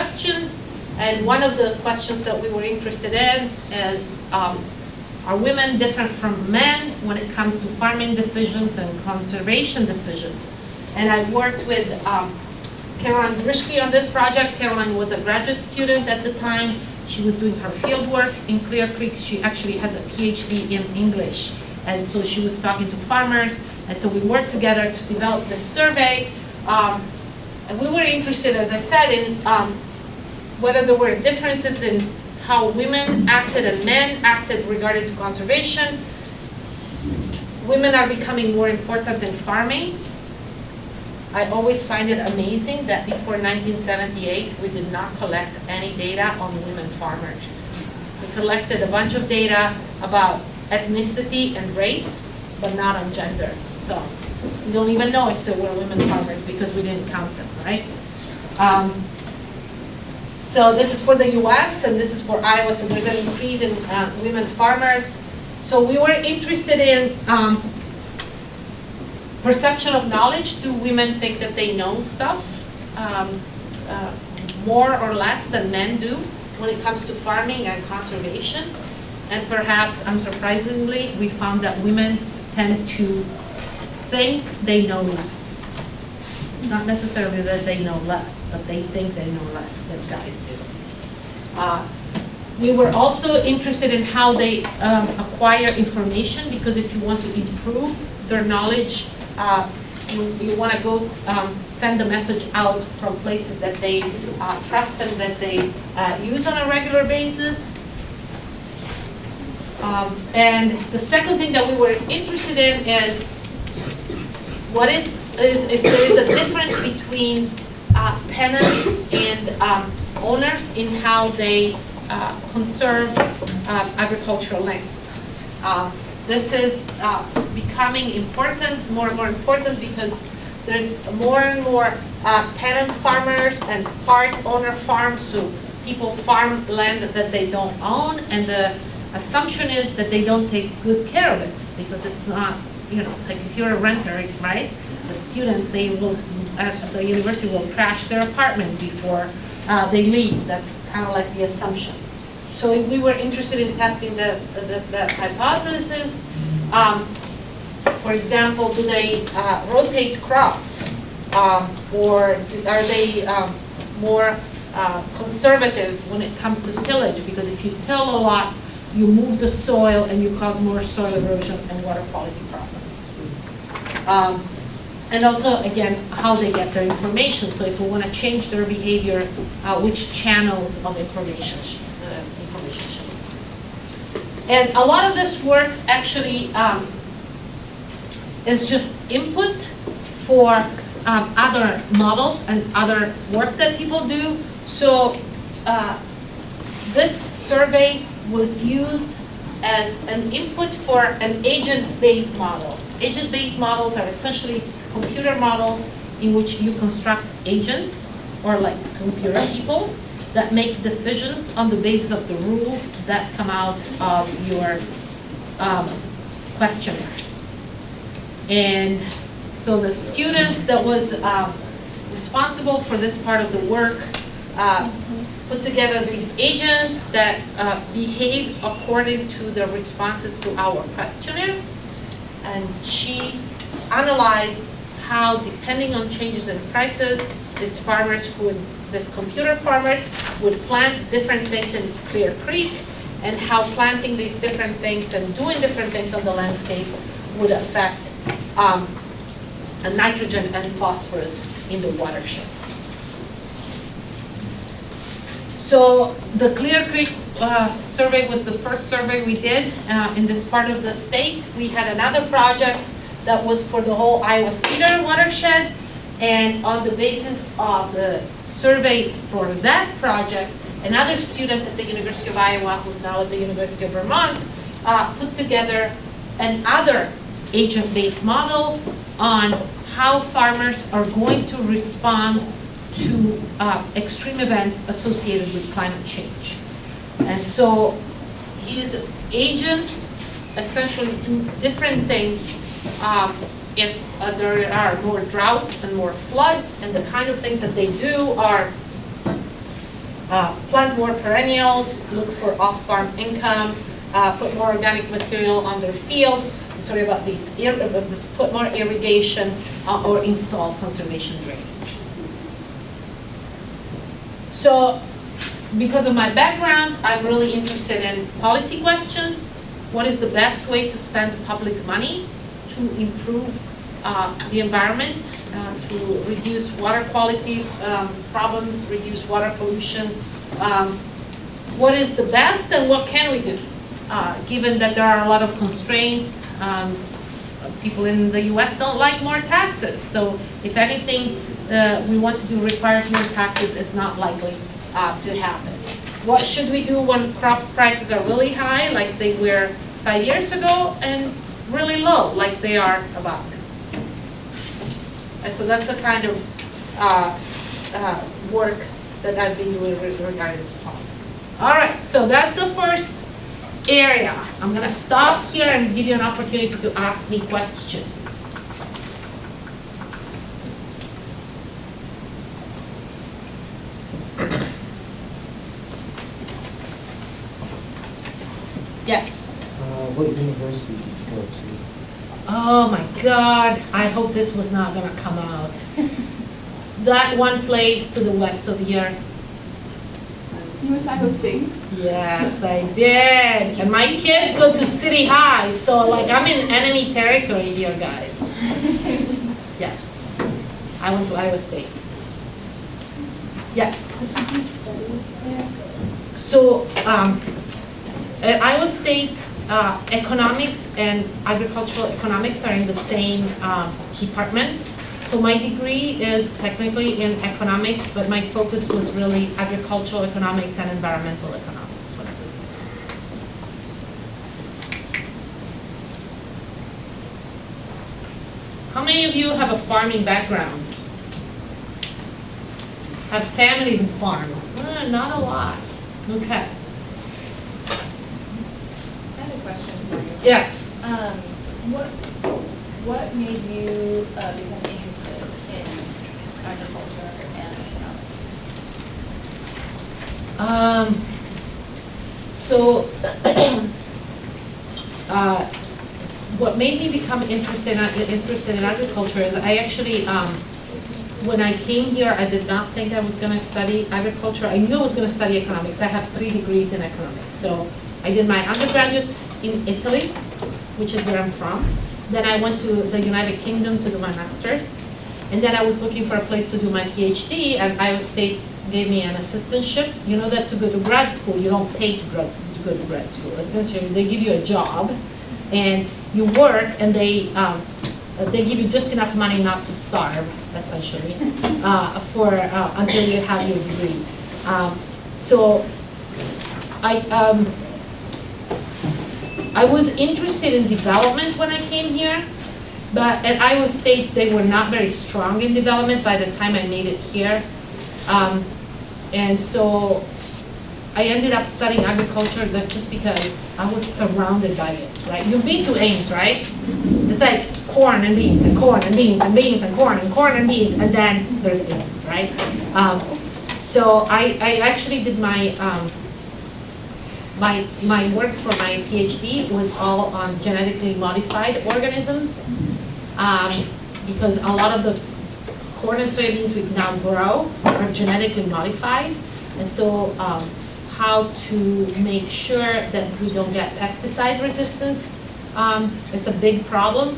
questions. And one of the questions that we were interested in is, are women different from men when it comes to farming decisions and conservation decisions? And I worked with Caroline Grishke on this project. Caroline was a graduate student at the time. She was doing her field work in Clear Creek. She actually has a PhD in English. And so she was talking to farmers. And so we worked together to develop this survey. And we were interested, as I said, in whether there were differences in how women acted and men acted regarding to conservation. Women are becoming more important in farming. I always find it amazing that before 1978, we did not collect any data on women farmers. We collected a bunch of data about ethnicity and race, but not on gender. So we don't even know if there were women farmers because we didn't count them, right? So this is for the US and this is for Iowa, so there's an increase in women farmers. So we were interested in perception of knowledge. Do women think that they know stuff more or less than men do when it comes to farming and conservation? And perhaps, unsurprisingly, we found that women tend to think they know less. Not necessarily that they know less, but they think they know less than guys do. We were also interested in how they acquire information, because if you want to improve their knowledge, you want to go send the message out from places that they trust and that they use on a regular basis. And the second thing that we were interested in is if there is a difference between tenants and owners in how they conserve agricultural lands. This is becoming important, more and more important, because there's more and more tenant farmers and part owner farms, so people farm land that they don't own, and the assumption is that they don't take good care of it, because it's not, like if you're a renter, right? The students, they will, at the university will trash their apartment before they leave. That's kind of like the assumption. So we were interested in testing the hypothesis. For example, do they rotate crops? Or are they more conservative when it comes to tillage? Because if you till a lot, you move the soil and you cause more soil erosion and water quality problems. And also, again, how they get their information. So if we want to change their behavior, which channels of information should we use? And a lot of this work actually is just input for other models and other work that people do. So this survey was used as an input for an agent-based model. Agent-based models are essentially computer models in which you construct agents, or like computer people, that make decisions on the basis of the rules that come out of your questionnaires. And so the student that was responsible for this part of the work put together these agents that behave according to the responses to our questionnaire. And she analyzed how, depending on changes in prices, these computer farmers would plant different things in Clear Creek, and how planting these different things and doing different things on the landscape would affect nitrogen and phosphorus in the watershed. So the Clear Creek survey was the first survey we did in this part of the state. We had another project that was for the whole Iowa Cedar watershed, and on the basis of the survey for that project, another student at the University of Iowa, who's now at the University of Vermont, put together another agent-based model on how farmers are going to respond to extreme events associated with climate change. And so his agents essentially do different things if there are more droughts and more floods, and the kind of things that they do are plant more perennials, look for off-farm income, put more organic material on their field, I'm sorry about these, put more irrigation or install conservation drainage. So, because of my background, I'm really interested in policy questions. What is the best way to spend public money to improve the environment, to reduce water quality problems, reduce water pollution? What is the best and what can we do? Given that there are a lot of constraints, people in the US don't like more taxes. So if anything, we want to do required more taxes, it's not likely to happen. What should we do when crop prices are really high, like they were 5 years ago, and really low, like they are about now? And so that's the kind of work that I've been doing regarding to policy. All right, so that's the first area. I'm going to stop here and give you an opportunity to ask me questions. Yes? What university did you go to? Oh my God, I hope this was not going to come out. That one place to the west of here. You went to Iowa State? Yes, I did. And my kids go to City High, so like I'm in enemy territory here, guys. Yes, I went to Iowa State. Yes. What did you study there? So at Iowa State, economics and agricultural economics are in the same department. So my degree is technically in economics, but my focus was really agricultural economics and environmental economics when I was there. How many of you have a farming background? Have family in farms? Not a lot. Okay. I have a question for you. Yes. What made you become interested in agriculture and economics? What made me become interested in agriculture is I actually, when I came here, I did not think I was going to study agriculture. I knew I was going to study economics. I have 3 degrees in economics. So I did my undergraduate in Italy, which is where I'm from. Then I went to the United Kingdom to do my master's. And then I was looking for a place to do my PhD, and Iowa State gave me an assistantship. You know that to go to grad school, you don't pay to go to grad school. Essentially, they give you a job, and you work, and they give you just enough money not to starve, essentially, until you have your degree. So I was interested in development when I came here, but at Iowa State, they were not very strong in development by the time I made it here. And so I ended up studying agriculture just because I was surrounded by it, right? You've been to Ames, right? It's like corn and beans and corn and beans and beans and corn and beans, and then there's Ames, right? So I actually did my work for my PhD was all on genetically modified organisms, because a lot of the corn and soybeans we now grow are genetically modified, and so how to make sure that we don't get pesticide resistance. It's a big problem,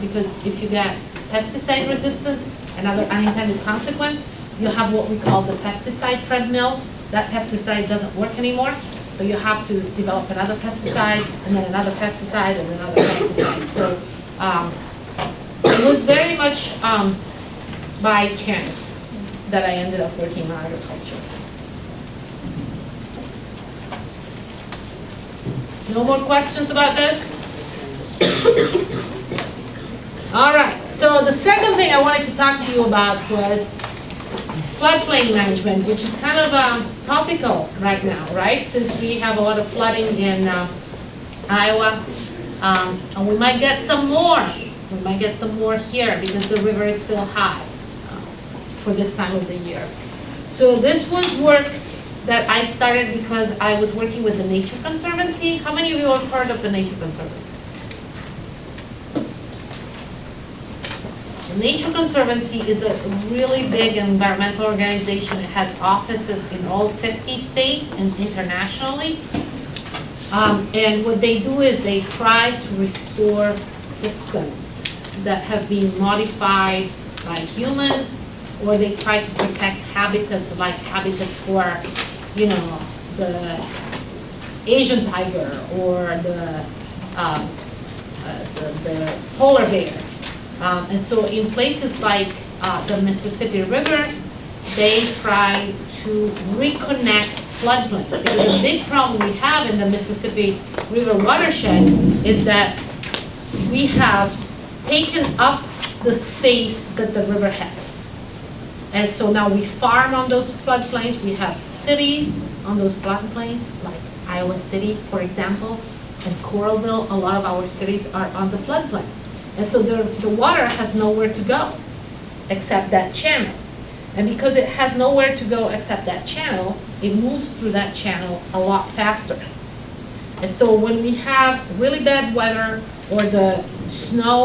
because if you get pesticide resistance, another unintended consequence, you have what we call the pesticide treadmill. That pesticide doesn't work anymore. So you have to develop another pesticide, and then another pesticide, and another pesticide. So it was very much by chance that I ended up working on agriculture. No more questions about this? All right, so the second thing I wanted to talk to you about was floodplain management, which is kind of topical right now, right? Since we have a lot of flooding in Iowa, and we might get some more. We might get some more here because the river is still high for this time of the year. So this was work that I started because I was working with the Nature Conservancy. How many of you have heard of the Nature Conservancy? The Nature Conservancy is a really big environmental organization. It has offices in all 50 states and internationally. And what they do is they try to restore systems that have been modified by humans, or they try to protect habitat, like habitat for, you know, the Asian tiger or the polar bear. And so in places like the Mississippi River, they try to reconnect floodplains. Because the big problem we have in the Mississippi River watershed is that we have taken up the space that the river had. And so now we farm on those floodplains. We have cities on those floodplains, like Iowa City, for example, and Coralville. A lot of our cities are on the floodplain. And so the water has nowhere to go except that channel. And because it has nowhere to go except that channel, it moves through that channel a lot faster. And so when we have really bad weather or the snow